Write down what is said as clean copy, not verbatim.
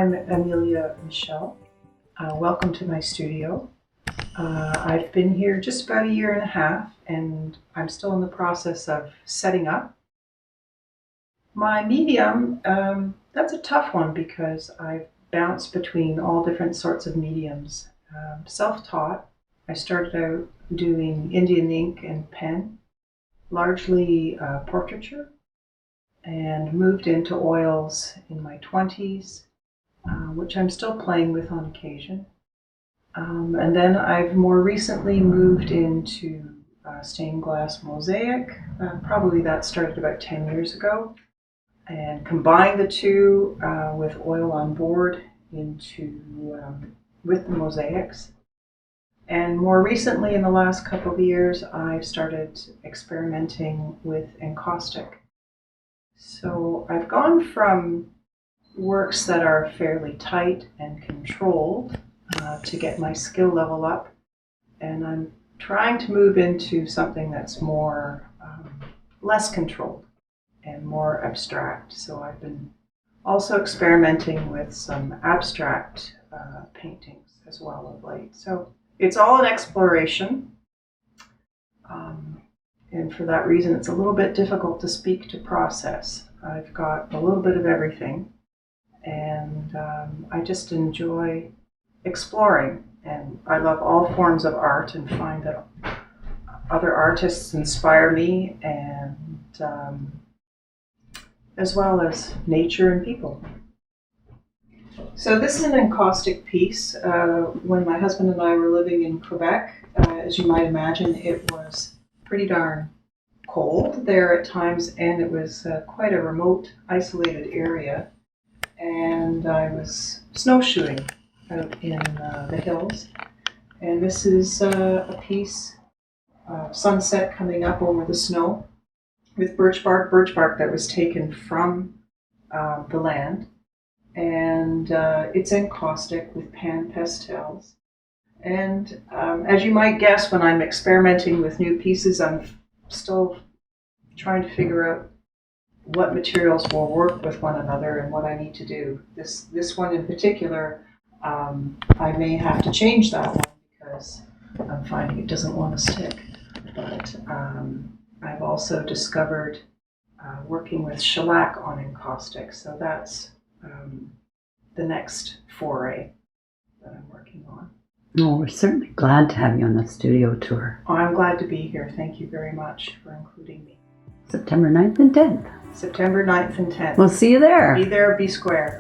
I'm Amelia Michele. Welcome to my studio. I've been here just about 1.5 years and I'm still in the process of setting up. My medium, that's a tough one because I've bounced between all different sorts of mediums. Self-taught, I started out doing Indian ink and pen, largely portraiture, and moved into oils in my 20s, which I'm still playing with on occasion. And then I've more recently moved into stained glass mosaic. Probably that started about 10 years ago, and combined the two with oil on board with the mosaics. And more recently, in the last couple of years, I've started experimenting with encaustic. So I've gone from works that are fairly tight and controlled to get my skill level up, and I'm trying to move into something that's more less controlled and more abstract. So I've been also experimenting with some abstract paintings as well of late. So it's all an exploration. And for that reason, it's a little bit difficult to speak to process. I've got a little bit of everything, and I just enjoy exploring. And I love all forms of art and find that other artists inspire me, and as well as nature and people. So this is an encaustic piece. When my husband and I were living in Quebec, as you might imagine, it was pretty darn cold there at times, and it was quite a remote, isolated area. And I was snowshoeing out in the hills. And this is a piece of sunset coming up over the snow with birch bark that was taken from the land. And it's encaustic with pan pastels. And as you might guess, when I'm experimenting with new pieces, I'm still trying to figure out what materials will work with one another and what I need to do. This one in particular, I may have to change that one because I'm finding it doesn't want to stick. But I've also discovered working with shellac on encaustic, so that's the next foray that I'm working on. Oh, we're certainly glad to have you on the studio tour. Oh, I'm glad to be here. Thank you very much for including me. September 9th and 10th. September 9th and 10th. We'll see you there. Be there, be square.